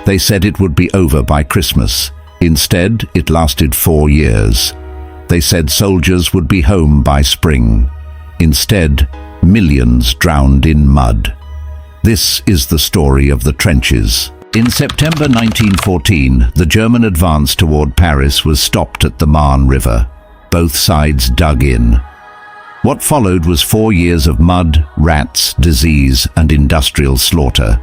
They said it would be over by Christmas. Instead, it lasted 4 years. They said soldiers would be home by spring. Instead, millions drowned in mud. This is the story of the trenches. In September 1914, the German advance toward Paris was stopped at the Marne River. Both sides dug in. What followed was 4 years of mud, rats, disease, and industrial slaughter.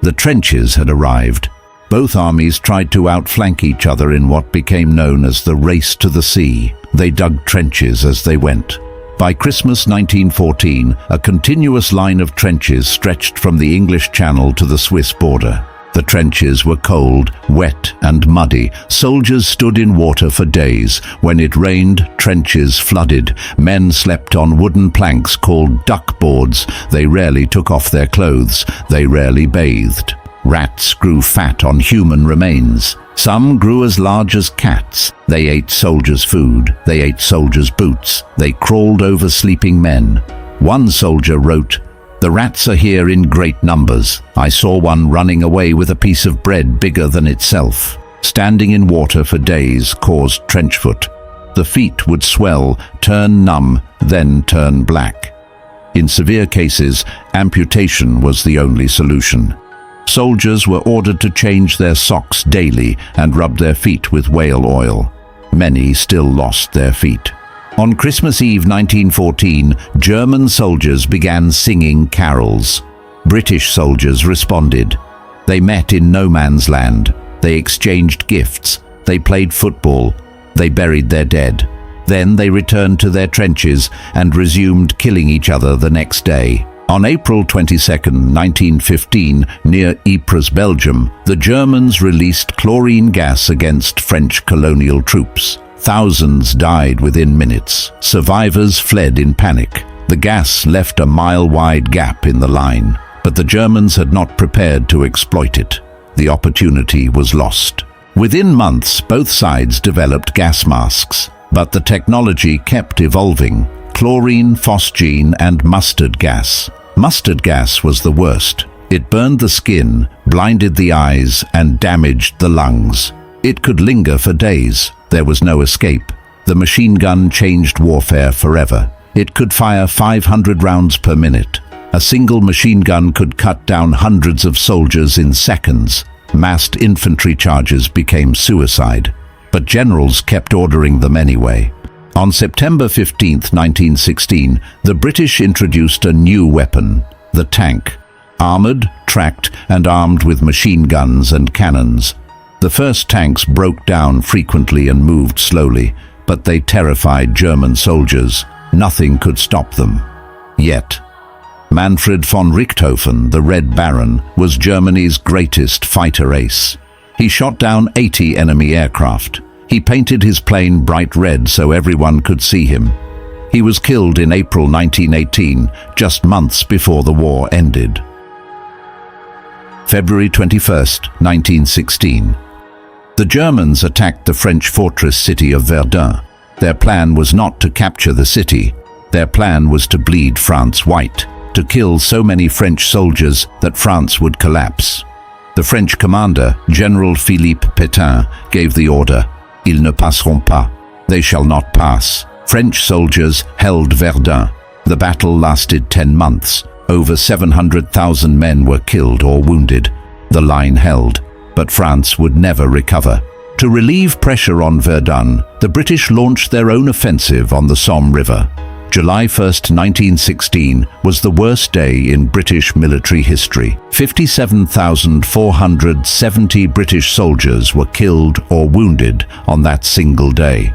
The trenches had arrived. Both armies tried to outflank each other in what became known as the Race to the Sea. They dug trenches as they went. By Christmas 1914, a continuous line of trenches stretched from the English Channel to the Swiss border. The trenches were cold, wet, and muddy. Soldiers stood in water for days. When it rained, trenches flooded. Men slept on wooden planks called duckboards. They rarely took off their clothes. They rarely bathed. Rats grew fat on human remains. Some grew as large as cats. They ate soldiers' food. They ate soldiers' boots. They crawled over sleeping men. One soldier wrote, "The rats are here in great numbers. I saw one running away with a piece of bread bigger than itself." Standing in water for days caused trench foot. The feet would swell, turn numb, then turn black. In severe cases, amputation was the only solution. Soldiers were ordered to change their socks daily and rub their feet with whale oil. Many still lost their feet. On Christmas Eve 1914, German soldiers began singing carols. British soldiers responded. They met in no man's land. They exchanged gifts. They played football. They buried their dead. Then they returned to their trenches and resumed killing each other the next day. On April 22, 1915, near Ypres, Belgium, the Germans released chlorine gas against French colonial troops. Thousands died within minutes. Survivors fled in panic. The gas left a mile-wide gap in the line, but the Germans had not prepared to exploit it. The opportunity was lost. Within months, both sides developed gas masks, but the technology kept evolving. Chlorine, phosgene, and mustard gas. Mustard gas was the worst. It burned the skin, blinded the eyes, and damaged the lungs. It could linger for days. There was no escape. The machine gun changed warfare forever. It could fire 500 rounds per minute. A single machine gun could cut down hundreds of soldiers in seconds. Massed infantry charges became suicide. But generals kept ordering them anyway. On September 15, 1916, the British introduced a new weapon, the tank. Armored, tracked, and armed with machine guns and cannons. The first tanks broke down frequently and moved slowly, but they terrified German soldiers. Nothing could stop them. Yet, Manfred von Richthofen, the Red Baron, was Germany's greatest fighter ace. He shot down 80 enemy aircraft. He painted his plane bright red so everyone could see him. He was killed in April 1918, just months before the war ended. February 21, 1916. The Germans attacked the French fortress city of Verdun. Their plan was not to capture the city. Their plan was to bleed France white, to kill so many French soldiers that France would collapse. The French commander, General Philippe Pétain, gave the order, "Ils ne passeront pas." They shall not pass. French soldiers held Verdun. The battle lasted 10 months. Over 700,000 men were killed or wounded. The line held, but France would never recover. To relieve pressure on Verdun, the British launched their own offensive on the Somme River. July 1, 1916 was the worst day in British military history. 57,470 British soldiers were killed or wounded on that single day.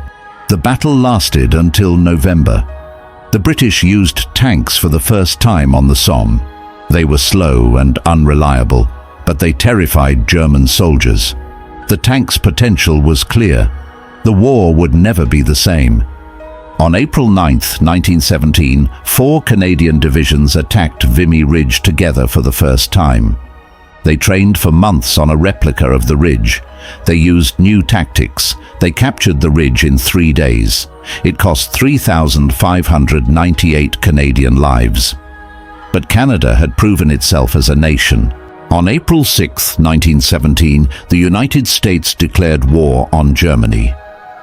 The battle lasted until November. The British used tanks for the first time on the Somme. They were slow and unreliable, but they terrified German soldiers. The tanks' potential was clear. The war would never be the same. On April 9, 1917, 4 Canadian divisions attacked Vimy Ridge together for the first time. They trained for months on a replica of the ridge. They used new tactics. They captured the ridge in 3 days. It cost 3,598 Canadian lives. But Canada had proven itself as a nation. On April 6, 1917, the United States declared war on Germany.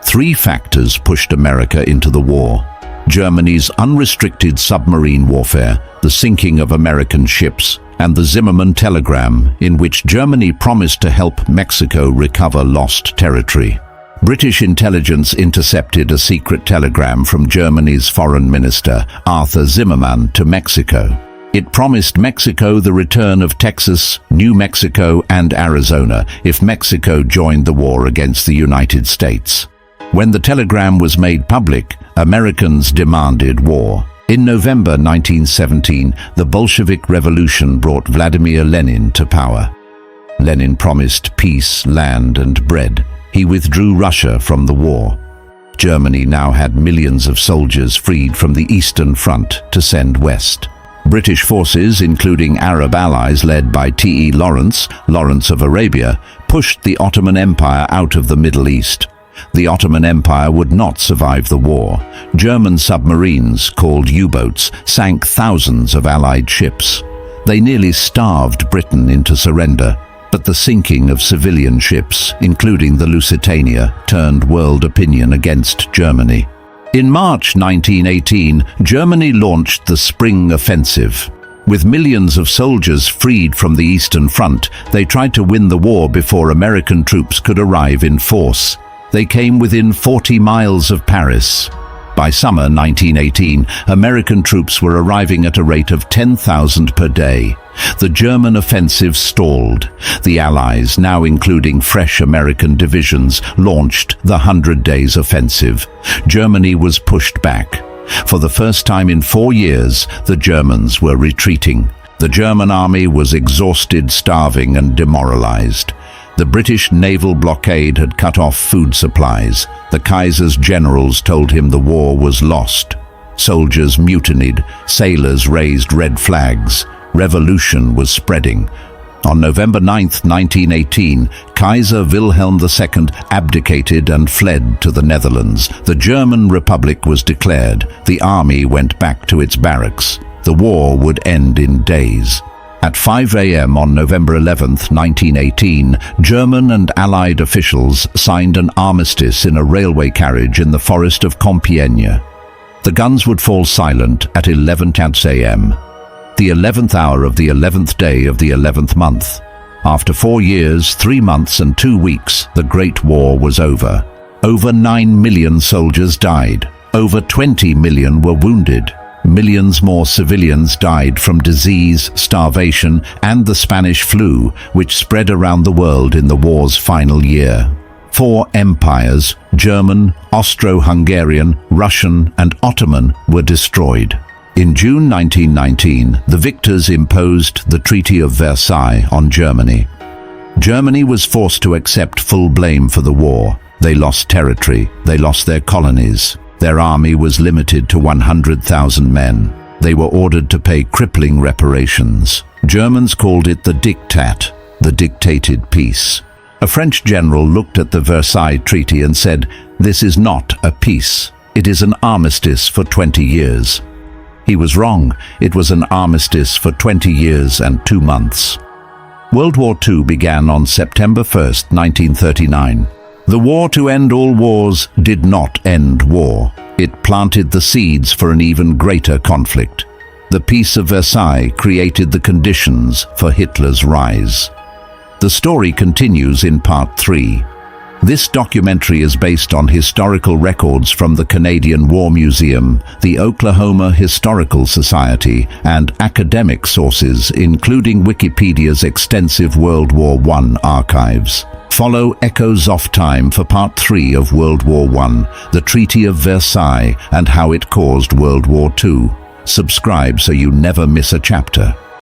Three factors pushed America into the war: Germany's unrestricted submarine warfare, the sinking of American ships, and the Zimmermann telegram, in which Germany promised to help Mexico recover lost territory. British intelligence intercepted a secret telegram from Germany's Foreign Minister, Arthur Zimmermann, to Mexico. It promised Mexico the return of Texas, New Mexico, and Arizona if Mexico joined the war against the United States. When the telegram was made public, Americans demanded war. In November 1917, the Bolshevik Revolution brought Vladimir Lenin to power. Lenin promised peace, land, and bread. He withdrew Russia from the war. Germany now had millions of soldiers freed from the Eastern Front to send west. British forces, including Arab allies led by T.E. Lawrence of Arabia, pushed the Ottoman Empire out of the Middle East. The Ottoman Empire would not survive the war. German submarines, called U-boats, sank thousands of Allied ships. They nearly starved Britain into surrender, but the sinking of civilian ships, including the Lusitania, turned world opinion against Germany. In March 1918, Germany launched the Spring Offensive. With millions of soldiers freed from the Eastern Front, they tried to win the war before American troops could arrive in force. They came within 40 miles of Paris. By summer 1918, American troops were arriving at a rate of 10,000 per day. The German offensive stalled. The Allies, now including fresh American divisions, launched the 100 Days Offensive. Germany was pushed back. For the first time in 4 years, the Germans were retreating. The German army was exhausted, starving, and demoralized. The British naval blockade had cut off food supplies. The Kaiser's generals told him the war was lost. Soldiers mutinied, sailors raised red flags. Revolution was spreading. On November 9, 1918, Kaiser Wilhelm II abdicated and fled to the Netherlands. The German Republic was declared. The army went back to its barracks. The war would end in days. At 5 a.m. on November 11, 1918, German and Allied officials signed an armistice in a railway carriage in the forest of Compiègne. The guns would fall silent at 11 a.m., the 11th hour of the 11th day of the 11th month. After 4 years, 3 months and 2 weeks, the Great War was over. Over 9 million soldiers died. Over 20 million were wounded. Millions more civilians died from disease, starvation, and the Spanish flu, which spread around the world in the war's final year. 4 empires, German, Austro-Hungarian, Russian, and Ottoman, were destroyed. In June 1919, the victors imposed the Treaty of Versailles on Germany. Germany was forced to accept full blame for the war. They lost territory, they lost their colonies. Their army was limited to 100,000 men. They were ordered to pay crippling reparations. Germans called it the Diktat, the dictated peace. A French general looked at the Versailles Treaty and said, "This is not a peace. It is an armistice for 20 years." He was wrong. It was an armistice for 20 years and 2 months. World War II began on September 1, 1939. The war to end all wars did not end war. It planted the seeds for an even greater conflict. The Peace of Versailles created the conditions for Hitler's rise. The story continues in Part 3. This documentary is based on historical records from the Canadian War Museum, the Oklahoma Historical Society, and academic sources, including Wikipedia's extensive World War I archives. Follow Echoes of Time for Part 3 of World War I, the Treaty of Versailles, and how it caused World War II. Subscribe so you never miss a chapter.